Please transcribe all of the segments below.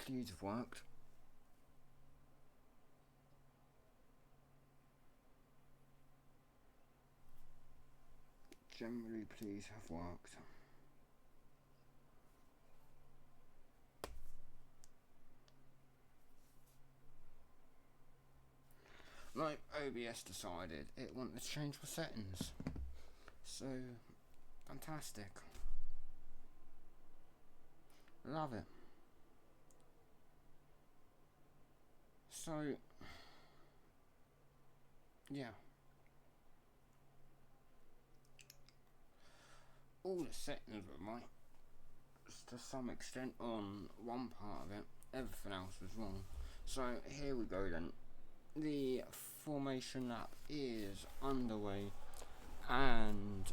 pleased have worked. Generally pleased have worked. Like, OBS decided it wanted to change the settings. So, fantastic. Love it. So, yeah. All the settings were right, to some extent, on one part of it. Everything else was wrong. So, here we go then. The formation lap is underway, and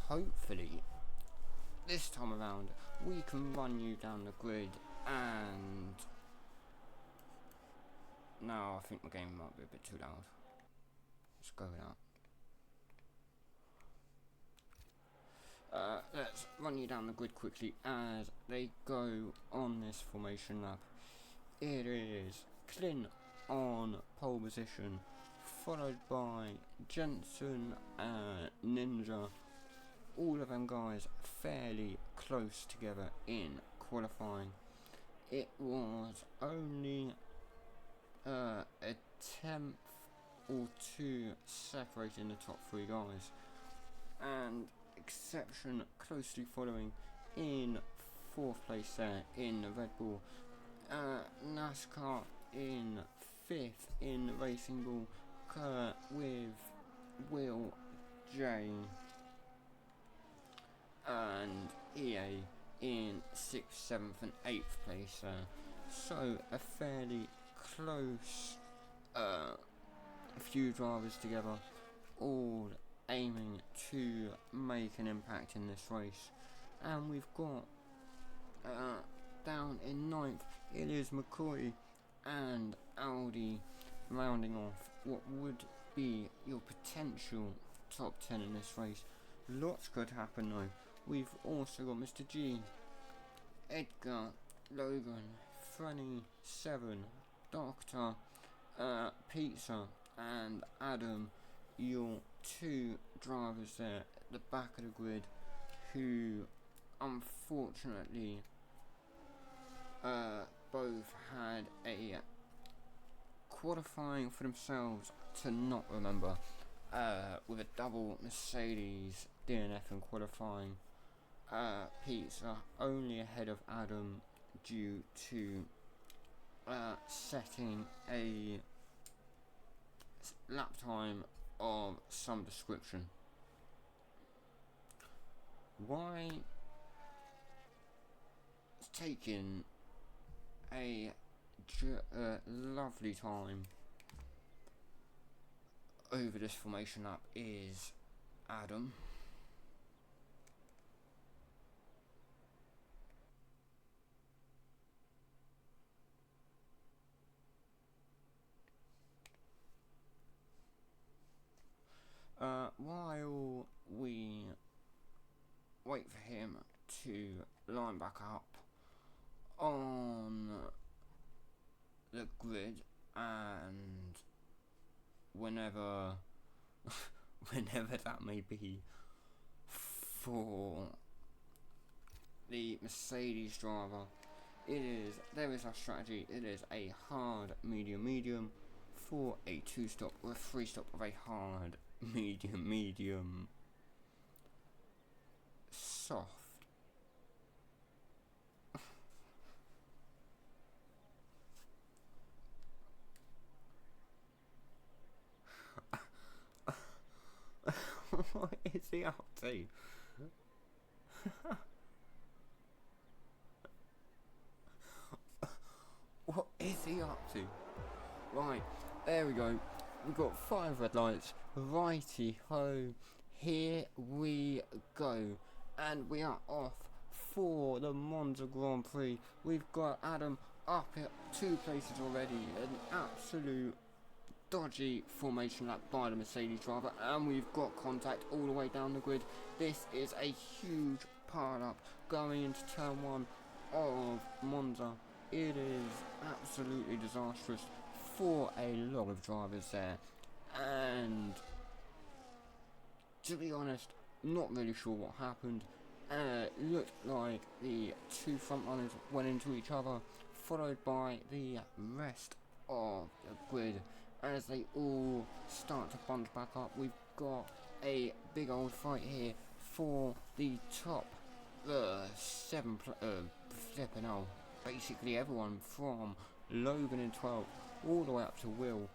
hopefully this time around we can run you down the grid. And now I think the game might be a bit too loud. Let's go with that. Let's run you down the grid quickly as they go on this formation lap. It is Clint on pole position, followed by Jensen and Ninja. All of them guys fairly close together in qualifying. It was only a tenth or two separating the top three guys, and Exception closely following in fourth place there in the Red Bull. NASCAR in fifth in the Racing Bull, with Will J and EA in 6th, 7th and 8th place there. So a fairly close few drivers together, all aiming to make an impact in this race. And we've got down in 9th, it is McCoy and Audi rounding off what would be your potential top 10 in this race. Lots could happen though. We've also got Mr. G, Edgar, Logan, Frenny, 7, Doctor, Pizza and Adam, your two drivers there at the back of the grid, who unfortunately both had a qualifying for themselves to not remember, with a double Mercedes DNF in qualifying. Pizza only ahead of Adam due to setting a lap time of some description. Why it's taking a lovely time over this formation lap is Adam. While we wait for him to line back up on the grid, and whenever that may be, for the Mercedes driver, there is our strategy. It is a hard medium for a 2-stop or a 3-stop of a hard medium soft. What is he up to? What is he up to? Right, there we go. We've got 5 red lights. Righty ho, here we go. And we are off for the Monza Grand Prix. We've got Adam up at 2 places already. An absolute dodgy formation lap by the Mercedes driver. And we've got contact all the way down the grid. This is a huge pile up going into turn 1 of Monza. it is absolutely disastrous for a lot of drivers there, and to be honest, not really sure what happened. Looked like the two front runners went into each other, followed by the rest of the grid. As they all start to bunch back up, we've got a big old fight here for the top flipping out. Basically everyone from Logan in 12th all the way up to Will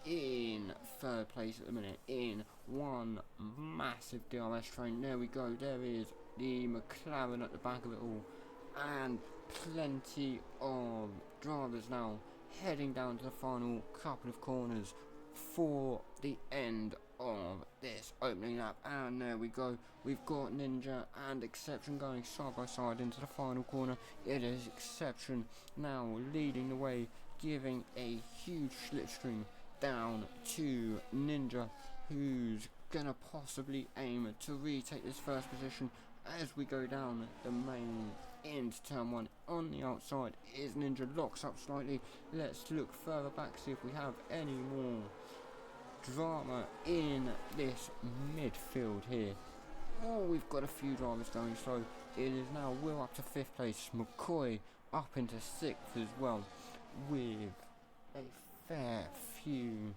in 3rd place at the minute in one massive DRS train. There we go, there is the McLaren at the back of it all, and plenty of drivers now heading down to the final couple of corners for the end of this opening lap. And there we go, we've got Ninja and Exception going side by side into the final corner. It is Exception now leading the way, giving a huge slipstream down to Ninja, who's gonna possibly aim to retake this first position as we go down the main into turn 1. On the outside is Ninja, locks up slightly. Let's look further back, see if we have any more drama in this midfield here. Oh, we've got a few drivers going slow. It is now Will up to 5th place, McCoy up into 6th as well, with a fair few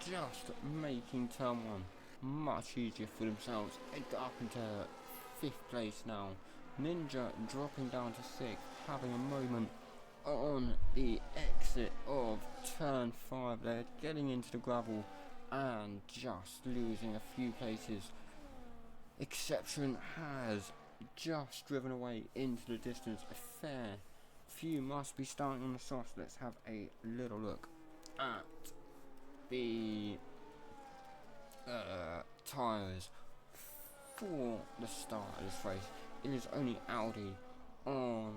just making turn 1 much easier for themselves. Edgar up into 5th place now. Ninja dropping down to 6th, having a moment on the exit of turn 5 there, getting into the gravel and just losing a few places. Exception has just driven away into the distance. A fair few must be starting on the soft. Let's have a little look at the tyres for the start of this race. It is only Audi on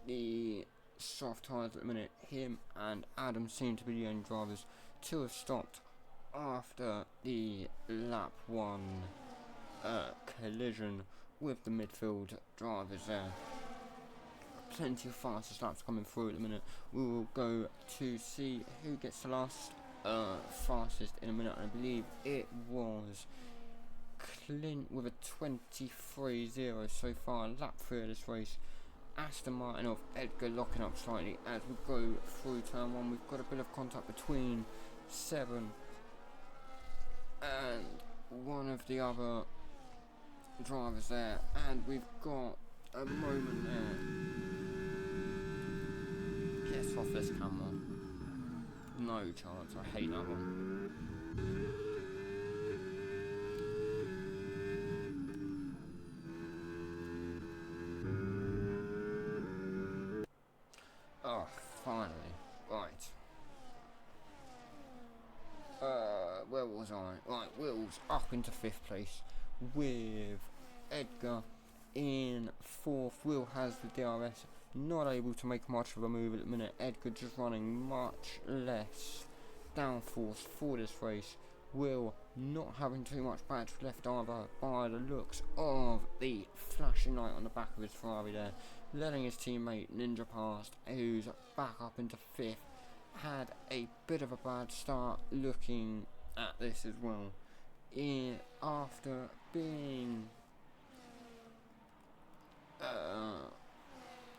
the soft tyres at the minute. Him and Adam seem to be the only drivers to have stopped after the lap 1 collision with the midfield drivers there. Plenty of fastest laps coming through at the minute. We will go to see who gets the last fastest in a minute. I believe it was Clint with a 23.0 so far, lap 3 of this race. Aston Martin of Edgar locking up slightly as we go through turn 1. We've got a bit of contact between 7 and one of the other drivers there, and we've got a moment there. Get off this camera. No chance, I hate that one. Oh, finally. Right. Where was I? Right, Will's up into 5th place with Edgar in 4th. Will has the DRS, not able to make much of a move at the minute. Edgar just running much less downforce for this race. Will not having too much battery left either by the looks of the flashing light on the back of his Ferrari there, letting his teammate Ninja past, who's back up into 5th. Had a bit of a bad start looking at this as well. After being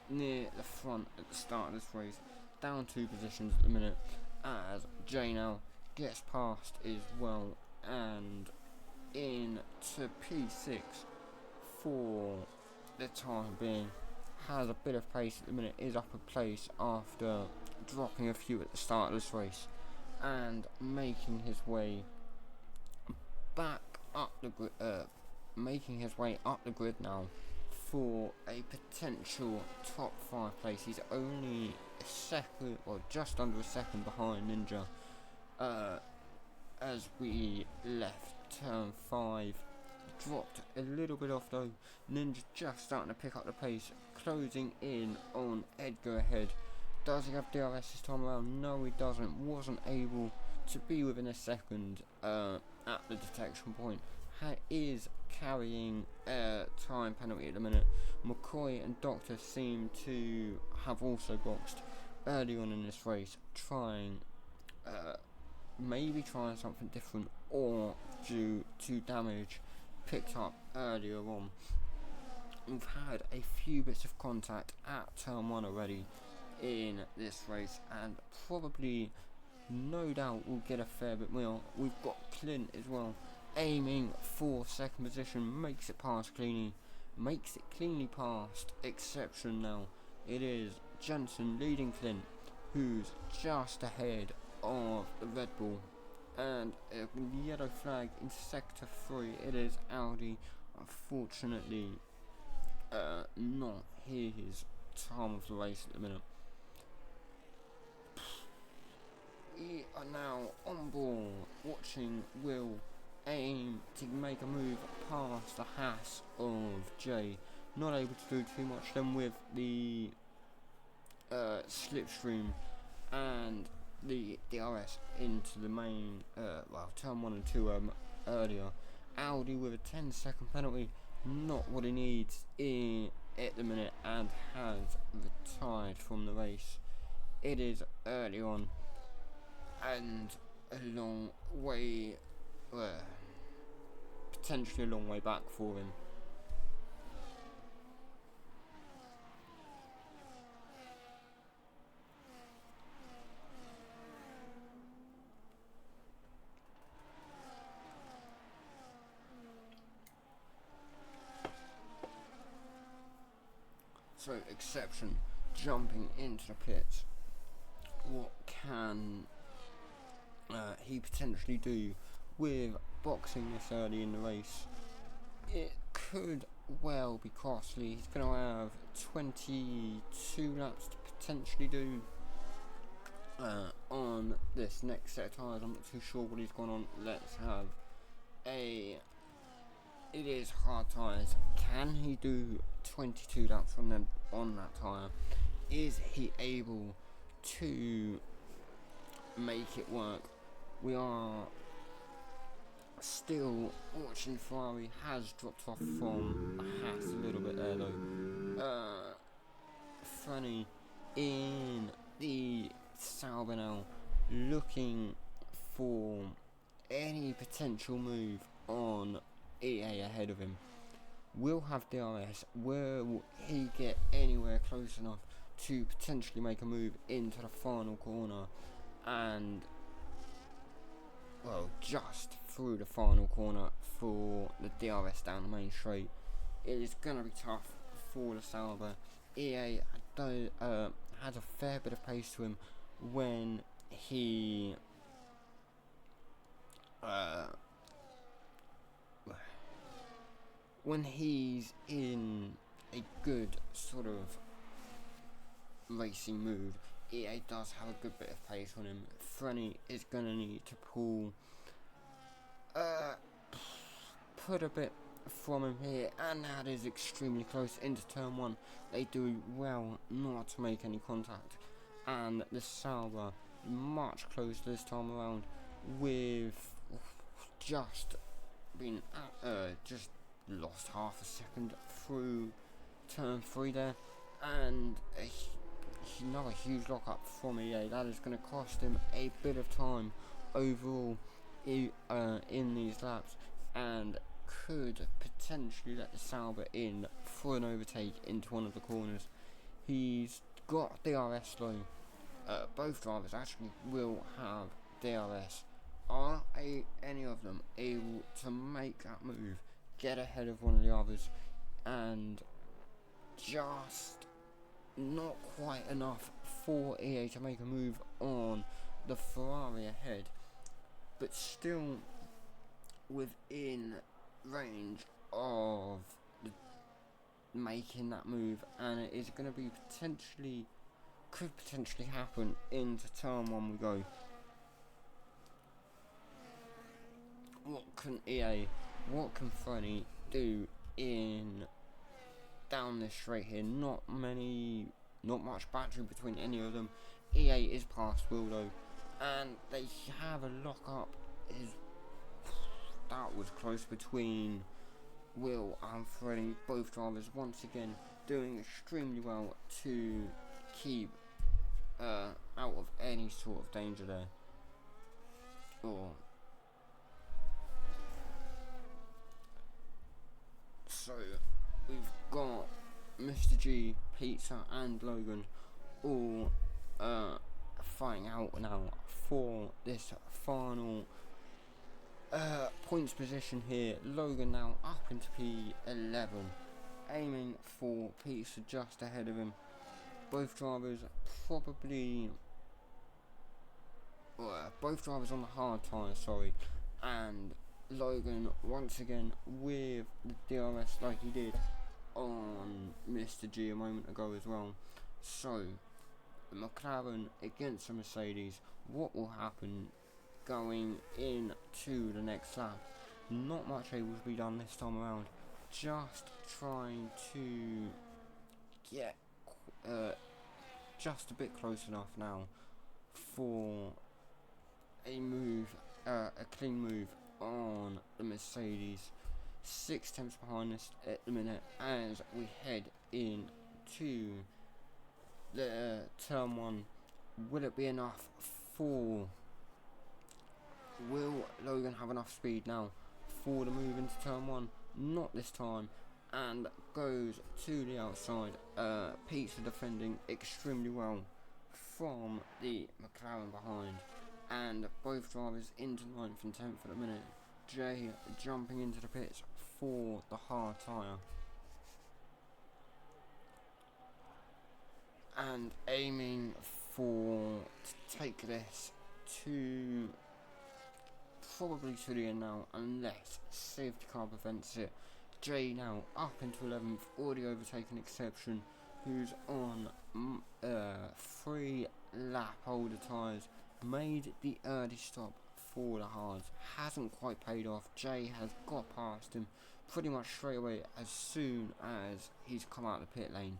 near the front at the start of this race, down 2 positions at the minute as J now gets past as well and into P6 for the time being. Has a bit of pace at the minute, is up a place after dropping a few at the start of this race and making his way back up the grid, making his way up the grid now for a potential top 5 place. He's only a second, or just under a second behind Ninja as we left turn 5. Dropped a little bit off though. Ninja just starting to pick up the pace, closing in on Edgar ahead. Does he have DRS this time around? No, he doesn't. Wasn't able to be within a second at the detection point. is carrying a time penalty at the minute. McCoy and Doctor seem to have also boxed early on in this race, maybe trying something different, or due to damage picked up earlier on. We've had a few bits of contact at turn 1 already in this race, and probably, no doubt, we'll get a fair bit more. We've got Clint as well, aiming for second position, makes it cleanly past Exception now. It is Jensen leading Clint, who's just ahead of the Red Bull, and a yellow flag in sector 3. It is Audi, unfortunately not his time of the race at the minute. We are now on board, watching Will aim to make a move past the Haas of Jay. Not able to do too much then with the slipstream and the DRS into the main, turn 1 and 2 earlier. Audi with a 10-second penalty, not what he needs at the minute, and has retired from the race. It is early on, and a long way, potentially a long way back for him. So Exception jumping into the pits. What can he potentially do with boxing this early in the race? It could well be costly. He's going to have 22 laps to potentially do on this next set of tyres. I'm not too sure what he's gone on. Let's have a... It is hard tyres. Can he do 22 laps from them on that tyre? Is he able to make it work? We are still watching. Ferrari has dropped off from a Haas a little bit there though. Funny in the Sauber now, looking for any potential move on EA ahead of him. Will have DRS. Will he get anywhere close enough to potentially make a move into the final corner, and just through the final corner for the DRS down the main straight? It is going to be tough for the Sauber. EA has a fair bit of pace to him when he when he's in a good sort of racing mood. EA does have a good bit of pace on him. Frenny is going to need to put a bit from him here, and that is extremely close into turn 1. They do well not to make any contact, and the Sauber much closer this time around, with just been just lost half a second through turn 3 there, and another huge lockup from EA. That is going to cost him a bit of time overall in these laps, and could potentially let the Sauber in for an overtake into one of the corners. He's got DRS though. Both drivers actually will have DRS. Are any of them able to make that move, get ahead of one of the others, and just not quite enough for EA to make a move on the Ferrari ahead, but still within range of making that move, and it is going to be could potentially happen into turn 1 we go. What can Frenny do down this straight here? Not much battery between any of them. EA is past Will though, and they have a lock up. That would was close between Will and Freddie. Both drivers once again doing extremely well to keep out of any sort of danger there. So we've got Mr. G, Pizza and Logan all fighting out now for this final points position here. Logan now up into P11, aiming for Pizza just ahead of him. Both drivers on the hard tyre, and Logan once again with the DRS like he did on Mr. G a moment ago as well. So the McLaren against the Mercedes, what will happen going into the next lap? Not much able to be done this time around, just trying to get just a bit close enough now for a clean move on the Mercedes. 6 tenths behind us at the minute as we head into the turn 1. Will it be enough for... Will Logan have enough speed now for the move into turn 1? Not this time, and goes to the outside. Pizza defending extremely well from the McLaren behind, and both drivers into 9th and 10th at the minute. Jay jumping into the pits for the hard tyre and aiming to take this to probably to the end now, unless safety car prevents it. Jay now up into 11th, already overtaken Exception, who's on 3 lap holder tyres. Made the early stop for the hards, hasn't quite paid off. Jay has got past him pretty much straight away as soon as he's come out of the pit lane,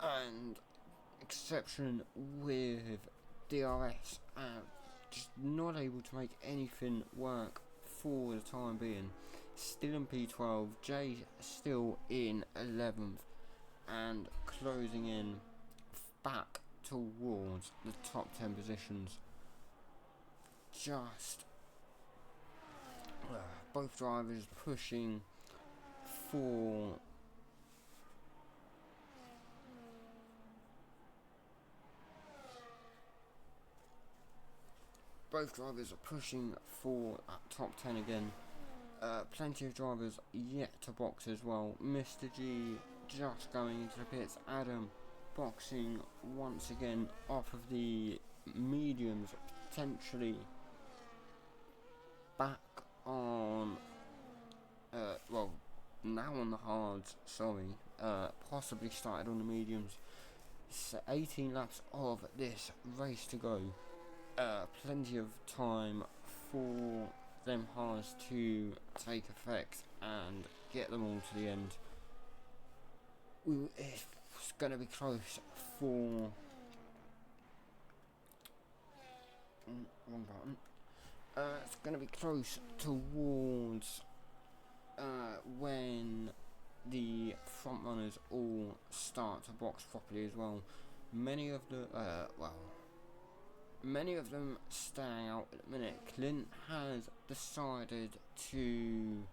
and Exception with DRS just not able to make anything work for the time being. Still in P12, Jay still in 11th and closing in back towards the top 10 positions. Just both drivers pushing for that top 10 again. Plenty of drivers yet to box as well. Mr. G just going into the pits. Adam boxing once again off of the mediums, potentially back on now on the hards, possibly started on the mediums. So 18 laps of this race to go. Plenty of time for them hards to take effect and get them all to the end. It's going to be close for... wrong button. It's going to be close towards when the front runners all start to box properly as well. Many of them staying out at the minute. Clint has decided to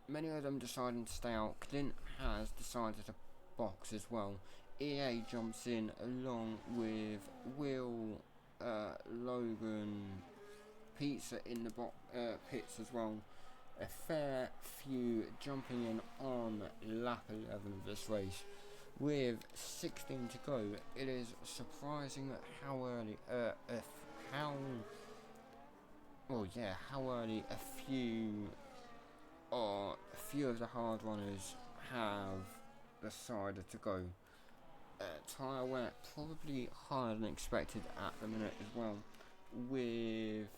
many of them deciding to stay out. Clint has decided to box as well. EA jumps in along with Will, Logan, Pizza in the pits as well. A fair few jumping in on lap 11 of this race. With 16 to go, it is surprising how early how early a few of the hard runners have decided to go. Tyre wear probably higher than expected at the minute as well, with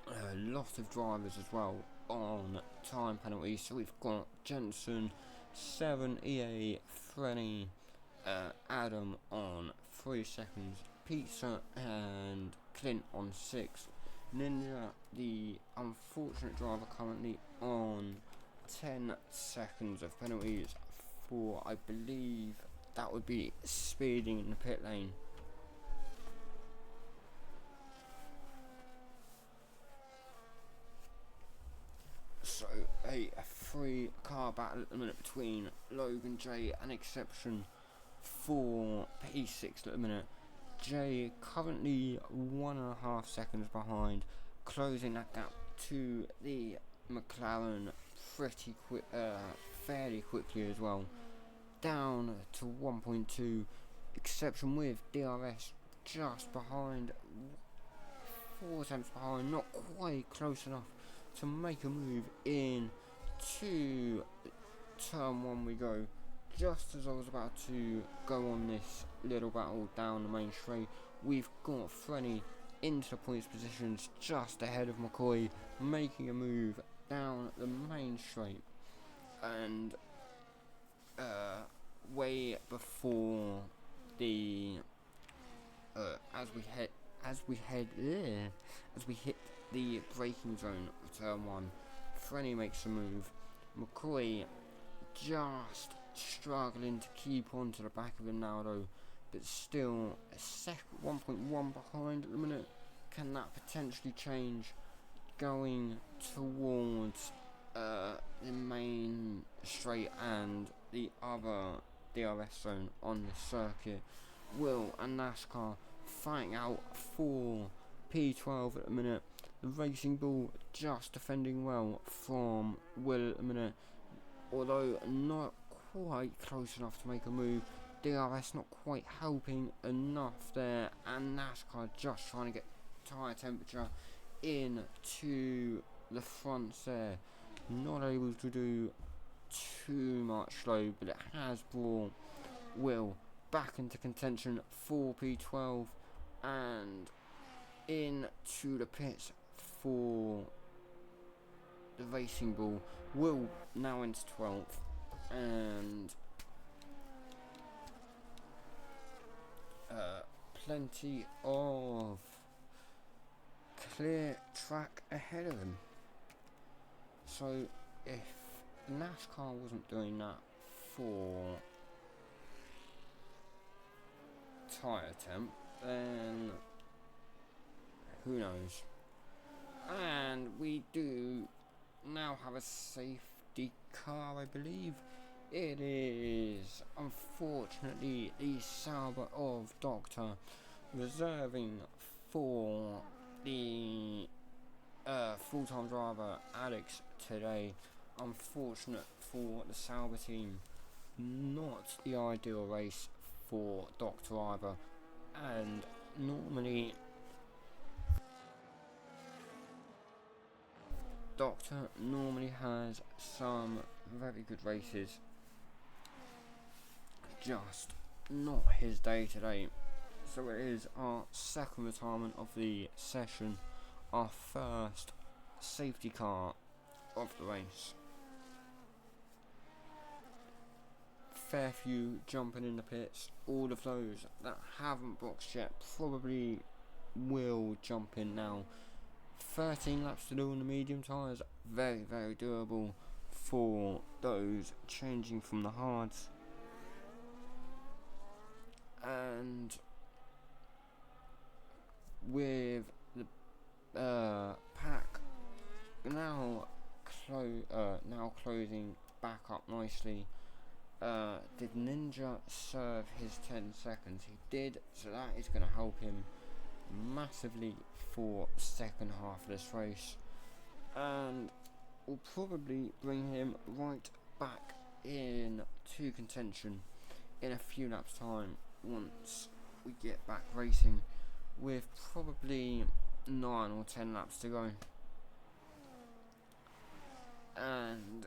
a lot of drivers as well on time penalties. So we've got Jensen, 7, EA, Frenny, Adam on 3 seconds, Pizza and Clint on 6. Ninja, the unfortunate driver, currently on 10 seconds of penalties for, I believe, that would be speeding in the pit lane. So a 3-car battle at the minute between Logan J and Exception for P6 at the minute. J currently 1.5 seconds behind, closing that gap to the McLaren fairly quickly as well. Down to 1.2. Exception with DRS just behind, 4 tenths behind, not quite close enough to make a move in to turn 1 we go. Just as I was about to go on this little battle down the main straight, we've got Frenny into the points positions just ahead of McCoy, making a move down the main straight, and way before the as we hit the braking zone of turn 1, Frenny makes a move. McCoy just struggling to keep on to the back of Ronaldo, but still 1.1 behind at the minute. Can that potentially change going towards the main straight and the other DRS zone on the circuit? Will and NASCAR fighting out for P12 at the minute. The Racing Bull just defending well from Will at the minute, although not quite close enough to make a move. DRS not quite helping enough there, and NASCAR just trying to get tyre temperature into the fronts there. Not able to do too much though, but it has brought Will back into contention for P12 and into the pits for the Racing Bull. Will now into 12th, and plenty of clear track ahead of him. So if NASCAR wasn't doing that for tyre temp, then who knows. And we do now have a safety car, I believe. It is unfortunately the Sauber of Doctor, reserving for the full-time driver Alex today. Unfortunate for the Sauber team, not the ideal race for Doctor either, and normally Doctor normally has some very good races, just not his day today. So it is our second retirement of the session, our first safety car of the race. Fair few jumping in the pits. All of those that haven't boxed yet probably will jump in now. 13 laps to do on the medium tyres, very very doable for those changing from the hards. And with the pack now closing back up nicely. Did Ninja serve his 10 seconds? He did, so that is going to help him massively for second half of this race, and will probably bring him right back in to contention in a few laps time once we get back racing, with probably 9 or 10 laps to go. And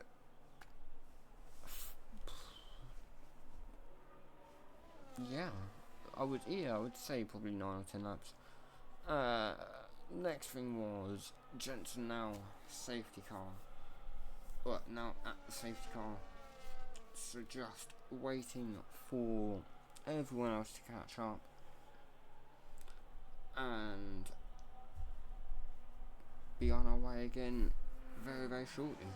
I would say probably 9 or 10 laps. Next thing was Jensen now safety car. Well, now at the safety car. So just waiting for everyone else to catch up and be on our way again very, very shortly.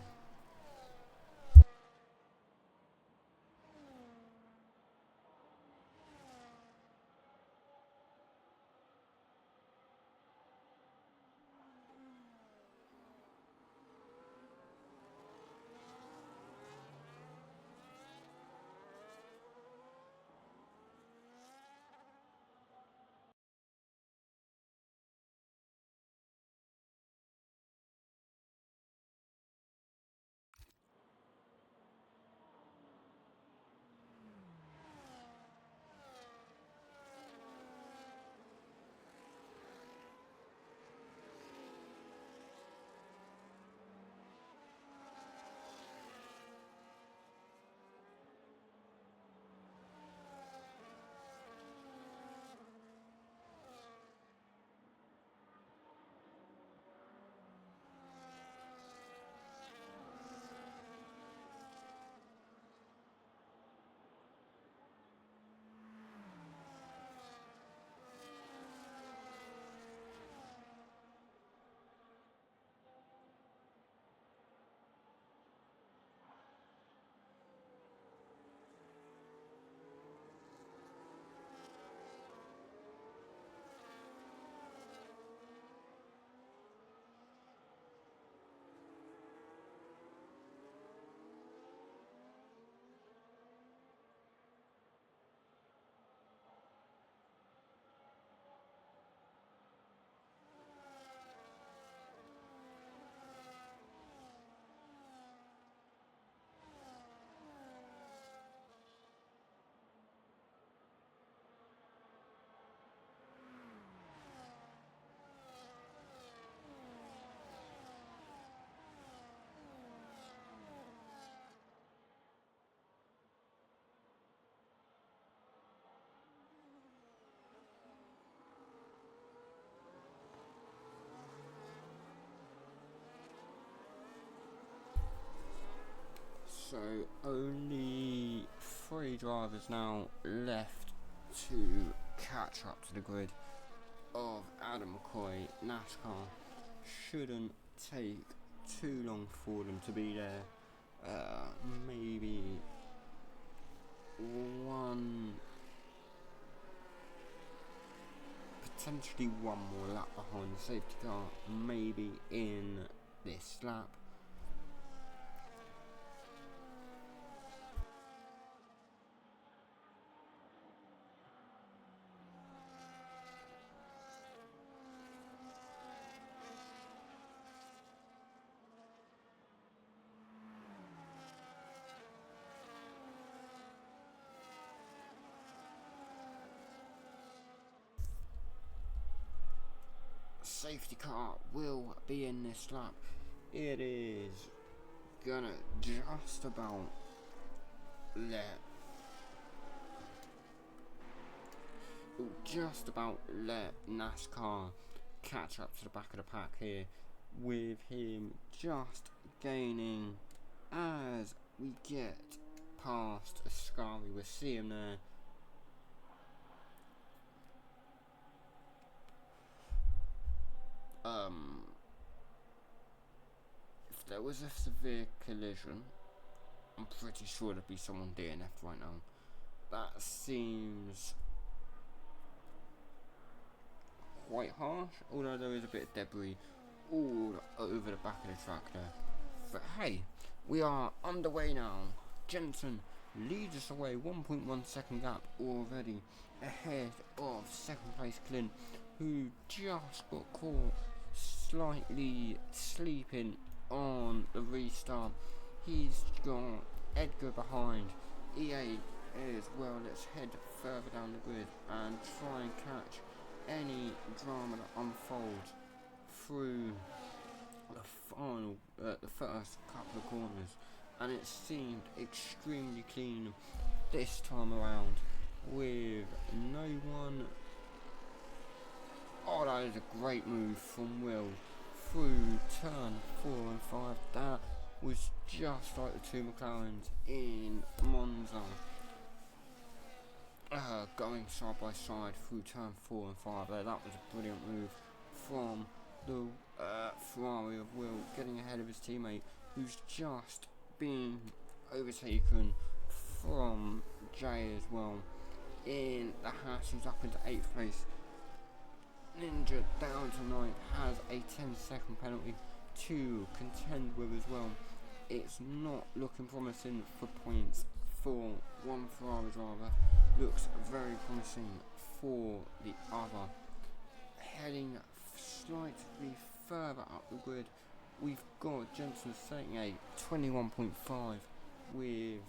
So only 3 drivers now left to catch up to the grid of Adam McCoy. NASCAR shouldn't take too long for them to be there. Maybe potentially one more lap behind the safety car, maybe in this lap. Safety car will be in this lap. It is gonna just about let NASCAR catch up to the back of the pack here, with him just gaining as we get past Ascari. We'll see him there. If there was a severe collision, I'm pretty sure there'd be someone DNF'd right now. That seems quite harsh, although there is a bit of debris all over the back of the track there. But hey, we are underway now. Jensen leads us away, 1.1 second gap already ahead of second place Clint, who just got caught slightly sleeping on the restart. He's got Edgar behind. EA as well. Let's head further down the grid and try and catch any drama that unfolds through the first couple of corners. And it seemed extremely clean this time around, with no one. Oh, that is a great move from Will through turn 4 and 5. That was just like the two McLarens in Monza. going side by side through turn 4 and 5 there. That was a brilliant move from the Ferrari of Will, getting ahead of his teammate, who's just been overtaken from Jay as well. In the Haas, who's up into 8th place. Ninja down to 9th, has a 10-second penalty to contend with as well. It's not looking promising for points for one Ferrari driver. Looks very promising for the other. Heading slightly further up the grid, we've got Jensen setting a 21.5 with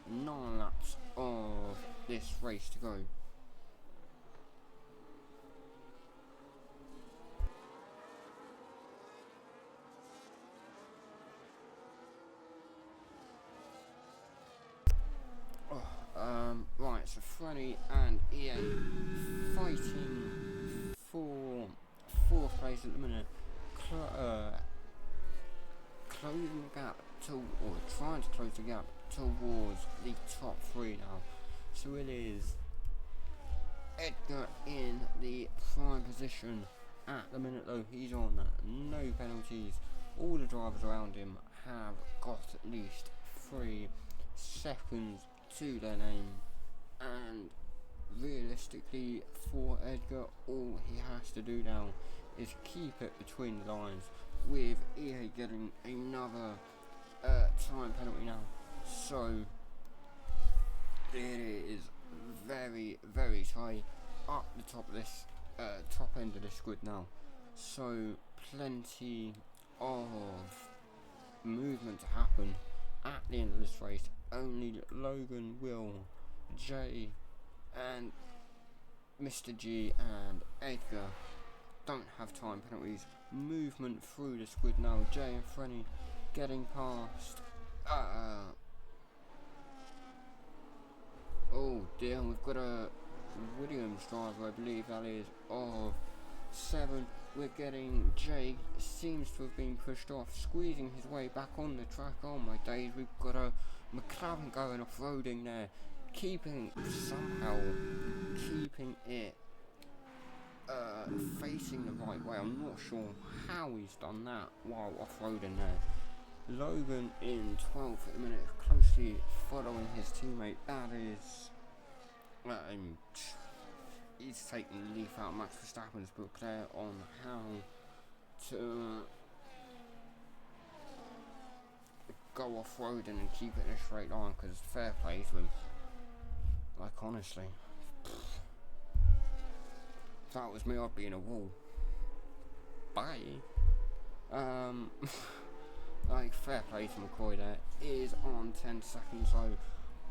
9 laps of this race to go. Right, so Frenny and EA fighting for 4th place at the minute, closing the gap or trying to close the gap towards the top 3 now. So it is Edgar in the prime position at the minute, though. He's on no penalties. All the drivers around him have got at least 3 seconds to their name, and realistically for Edgar, all he has to do now is keep it between the lines, with EA getting another time penalty now. So it is very, very tight up the top of this top end of this grid now. So plenty of movement to happen at the end of this race. Only Logan, Will, Jay and Mr. G and Edgar don't have time penalties. Movement through the squid now. Jay and Frenny getting past. Oh dear, we've got a Williams driver, I believe that is, of 7. We're getting Jay, seems to have been pushed off, squeezing his way back on the track. Oh my days, we've got a McLaren going off-roading there, somehow keeping it facing the right way. I'm not sure how he's done that while off-roading there. Logan in 12th at the minute, closely following his teammate. That is, he's taking the leaf out of Max Verstappen's book there on how to go off-roading and keep it in a straight line, because fair play to him. Like, honestly, if that was me, I'd be in a wall. Bye. Like, fair play to McCoy there. Is on 10 seconds though,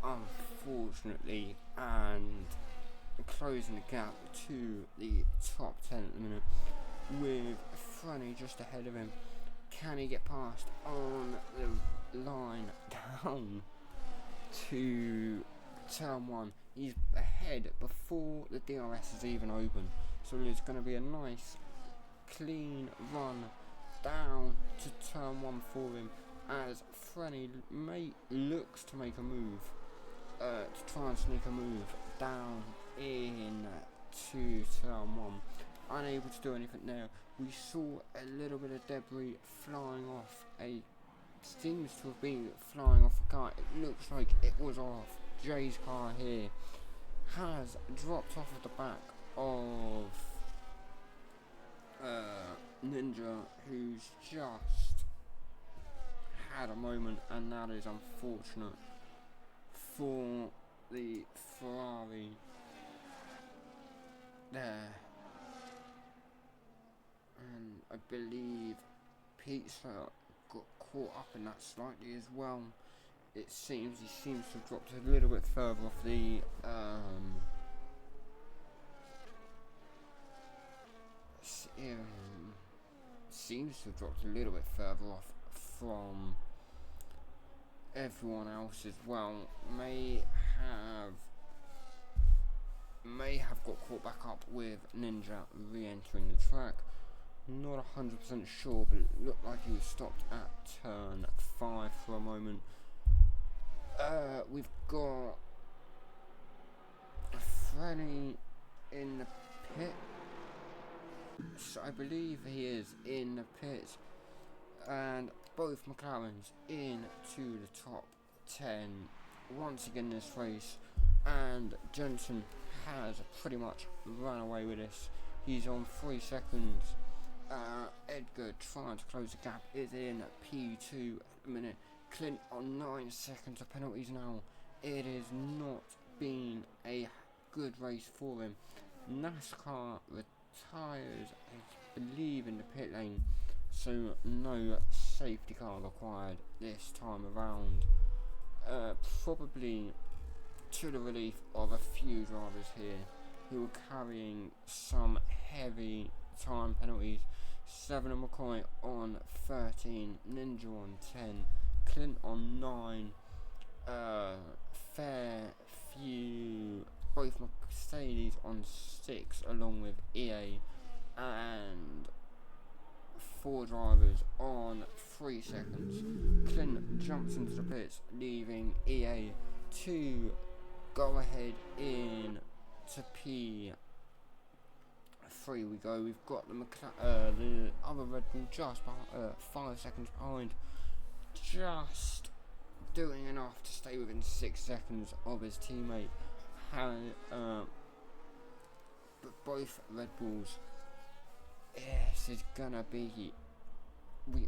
unfortunately, and closing the gap to the top 10 at the minute, with Franny just ahead of him. Can he get past on the line down to turn 1? He's ahead before the DRS is even open, so it's going to be a nice clean run down to turn 1 for him, as Franny looks to make a move, to try and sneak a move down in to turn 1. Unable to do anything there. We saw a little bit of debris flying off, seems to have been flying off a car. It looks like it was off Jay's car here. Has dropped off of the back of Ninja, who's just had a moment, and that is unfortunate for the Ferrari there. And I believe Pizza got caught up in that slightly as well. It seems he seems to have dropped a little bit further off the seems to have dropped a little bit further off from everyone else as well. May have got caught back up with Ninja re-entering the track. Not 100% sure, but it looked like he was stopped at turn 5 for a moment. We've got Lenny in the pit? So I believe he is in the pit, and both McLarens into the top 10 once again this race, and Jensen has pretty much run away with this. He's on 3 seconds. Edgar trying to close the gap is in P2 at the minute. Clint on 9 seconds of penalties now. It has not been a good race for him. NASCAR retires, I believe, in the pit lane, so no safety car required this time around. Probably to the relief of a few drivers here who were carrying some heavy time penalties. 7 of McCoy on 13, Ninja on 10, Clint on 9, Fairview, both Mercedes on 6 along with EA, and 4 drivers on 3 seconds. Clint jumps into the pits, leaving EA to go ahead in to P3 we go. We've got the other Red Bull just 5 seconds behind, just doing enough to stay within 6 seconds of his teammate. But both Red Bulls, this is gonna be,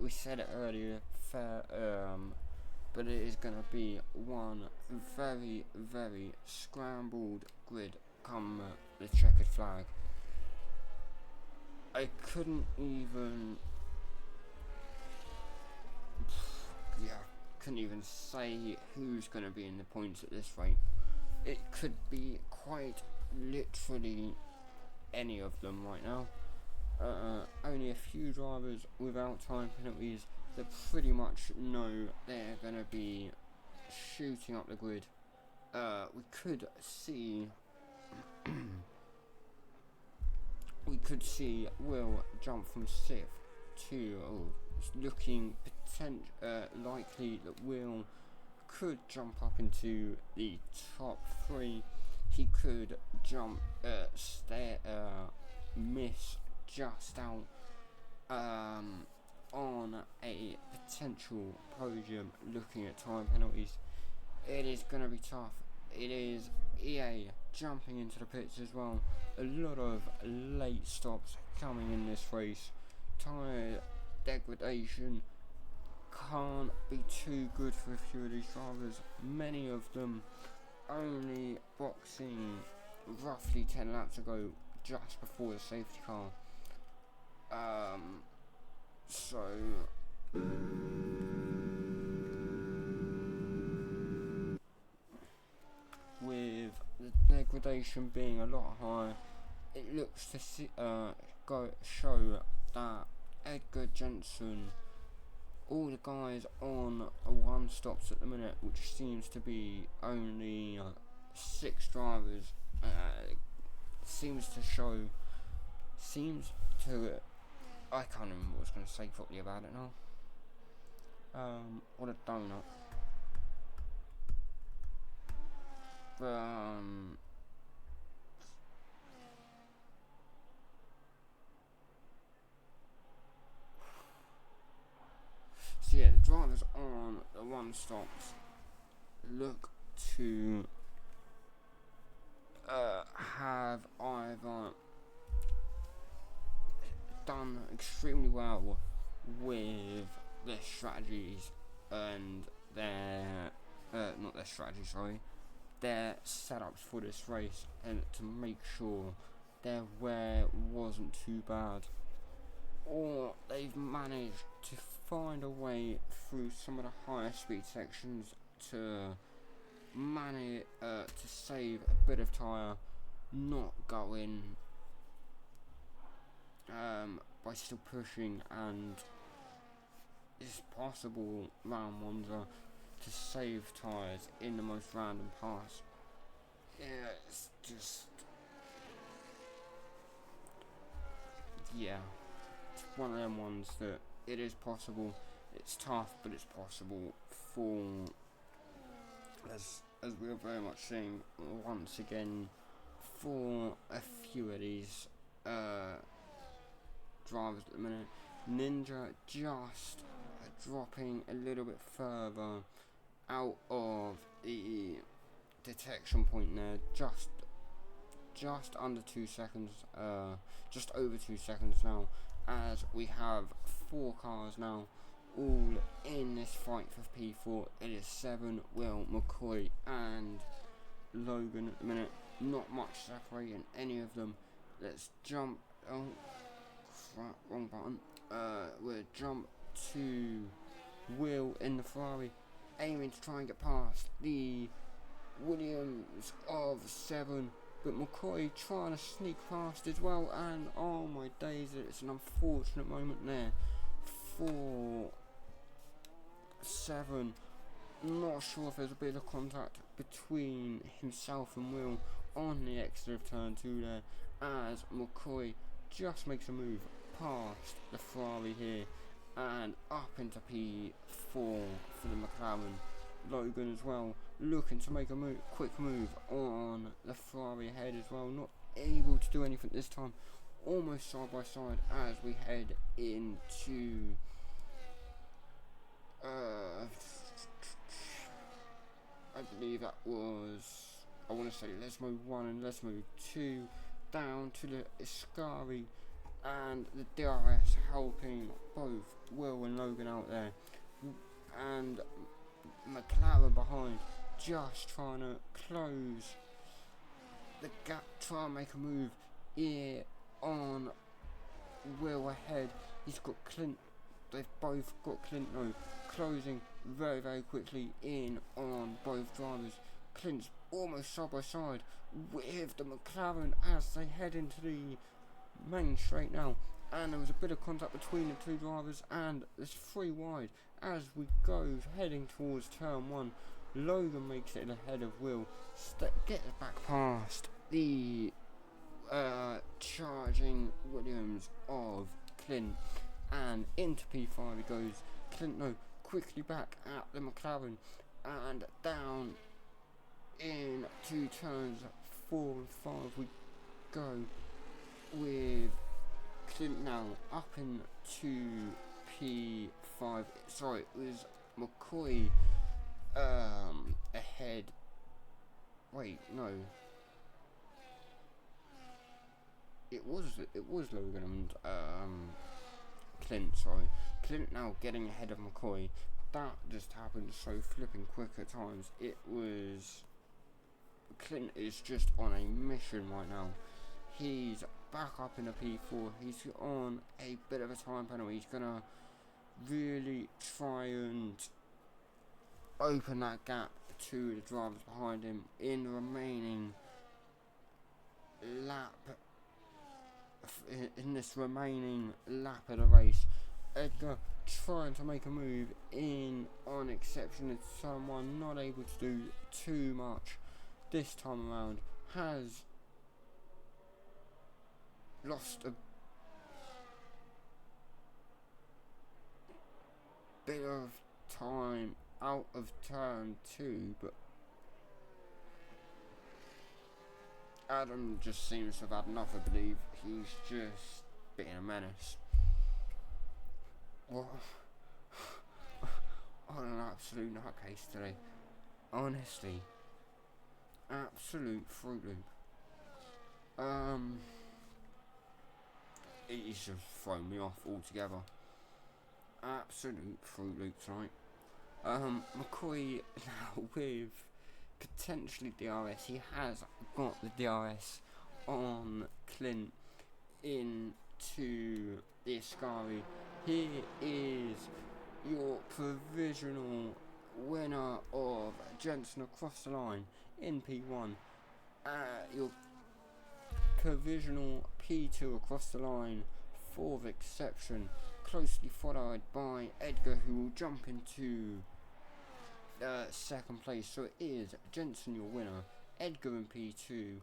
we said it earlier, but it is gonna be one very, very scrambled grid come the checkered flag. I couldn't even say who's going to be in the points at this rate. It could be quite literally any of them right now. Only a few drivers without time penalties that pretty much know they're going to be shooting up the grid. We could see Will jump from 6th to it's looking likely that Will could jump up into the top 3. He could jump miss just out on a potential podium. Looking at time penalties, it is going to be tough. It is EA jumping into the pits as well. A lot of late stops coming in this race. Tyre degradation can't be too good for a few of these drivers. Many of them only boxing roughly 10 laps ago, just before the safety car. With the degradation being a lot higher, it looks to show that Edgar Jensen, all the guys on 1 stops at the minute, which seems to be only 6 drivers, I can't remember what I was going to say properly about it now. What a donut. So yeah, the drivers on the 1 stops look to have either done extremely well with their strategies and their setups for this race, and to make sure their wear wasn't too bad, or they've managed to find a way through some of the higher speed sections to manage to save a bit of tyre, not going by still pushing, and it's possible round Monza to save tyres in the most random pass. Yeah, it's just, it's one of them ones that it is possible. It's tough, but it's possible as we are very much seeing once again for a few of these drivers at the minute. Ninja just dropping a little bit further out of the detection point there, just under 2 seconds, just over 2 seconds now, as we have 4 cars now all in this fight for P4. It is 7, Will, McCoy and Logan at the minute. Not much separating any of them. Let's jump. Oh crap, wrong button. We'll jump to Will in the Ferrari, aiming to try and get past the Williams of 7, but McCoy trying to sneak past as well, and oh my days, it's an unfortunate moment there for 7. Not sure if there's a bit of contact between himself and Will on the exit of turn 2 there, as McCoy just makes a move past the Ferrari here and up into P4 for the McLaren. Logan as well looking to make a quick move on the Ferrari ahead as well, not able to do anything this time. Almost side by side as we head into I believe that was, I want to say Lesmo 1 and Lesmo 2, down to the Iscari and the DRS, helping both Will and Logan out there, and McLaren behind just trying to close the gap, try and make a move here on Will ahead. He's got Clint, they've both got Clint now closing very quickly in on both drivers. Clint's almost side by side with the McLaren as they head into the main straight now, and there was a bit of contact between the two drivers, and there's 3 wide as we go heading towards turn 1. Logan makes it ahead of Will, gets back past the charging Williams of Clint, and into P5 he goes. Clint quickly back at the McLaren, and down into turns 4 and 5 we go, with Clint now up into P5. Sorry, it was McCoy ahead. Wait, no. It was Logan and Clint, sorry. Clint now getting ahead of McCoy. That just happened so flipping quick at times. It was, Clint is just on a mission right now. He's back up in a P4. He's on a bit of a time penalty. He's gonna really try and open that gap to the drivers behind him in the remaining lap, in this remaining lap of the race. Edgar trying to make a move in on exception in turn 1, not able to do too much this time around. Has lost a bit of time out of turn 2, but Adam just seems to have had enough. I believe he's just being a menace. What? On an absolute nutcase today. Honestly. Absolute Fruit Loop. He's just thrown me off altogether. Absolute Fruit Loop tonight. McCoy now with potentially DRS. He has got the DRS on Clint into the Ascari. Here is your provisional winner of Jensen across the line in P1. Your provisional P2 across the line for the exception, closely followed by Edgar, who will jump into second place. So it is Jensen your winner, Edgar in P2,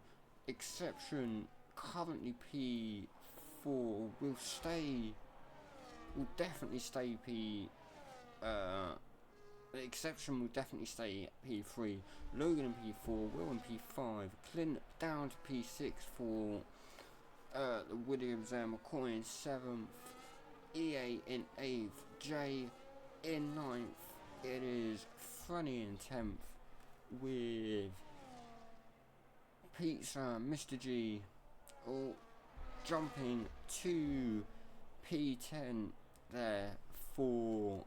exception currently P4, will definitely stay The exception will definitely stay at P3, Logan in P4, Will in P5, Clint down to P6 for the Williams there, McCoy in 7th, EA in 8th, Jay in 9th, it is Franny in 10th, with Pizza, Mr. G, all jumping to P10 there for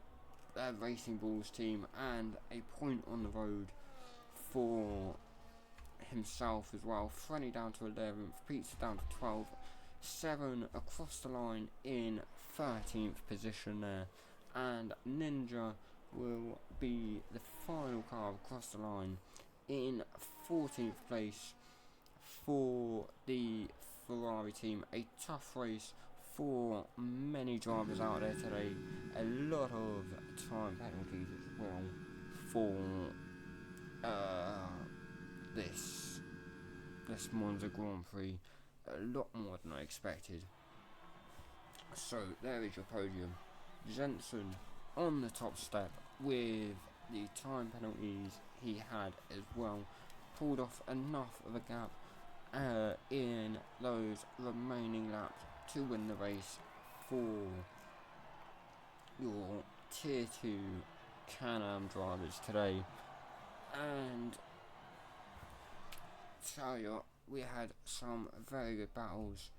their Racing Bulls team, and a point on the road for himself as well. Franny down to 11th, Pizza down to 12th, 7 across the line in 13th position there, and Ninja will be the final car across the line in 14th place for the Ferrari team. A tough race for many drivers out there today. A lot of time penalties as well for this Monza Grand Prix. A lot more than I expected. So there is your podium. Jensen on the top step with the time penalties he had as well. Pulled off enough of a gap in those remaining laps to win the race for your tier 2 Can-Am drivers today. And tell you, we had some very good battles.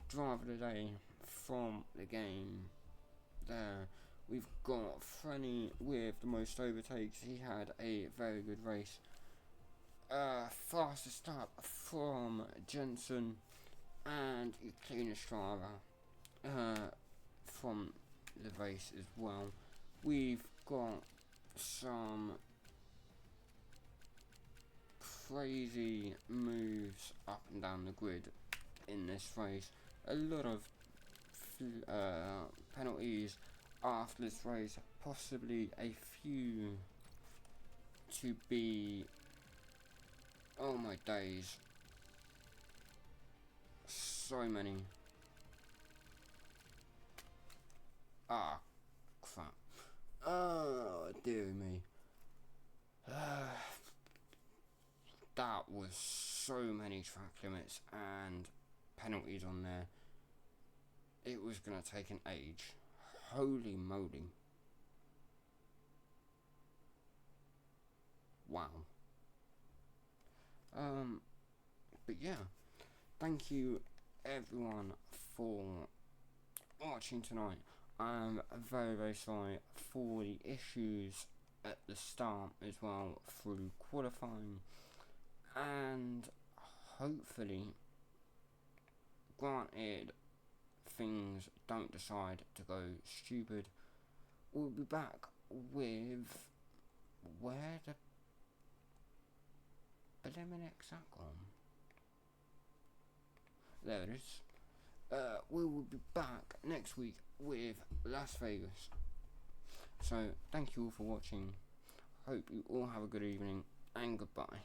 Driver of the day from the game there. We've got Franny with the most overtakes. He had a very good race. Fastest lap from Jensen, and your cleanest driver from the race as well. We've got some crazy moves up and down the grid in this race. A lot of penalties after this race, possibly a few to be, oh my days, so many. Ah, crap. Oh, dear me. That was so many track limits and penalties on there. It was gonna take an age. Holy moly. Wow. But yeah, thank you everyone for watching tonight. I'm very, very sorry for the issues at the start as well through qualifying, and hopefully, granted things don't decide to go stupid, we'll be back with where the Beliminix at gone. There it is. We will be back next week with Las Vegas. So thank you all for watching. Hope you all have a good evening, and goodbye.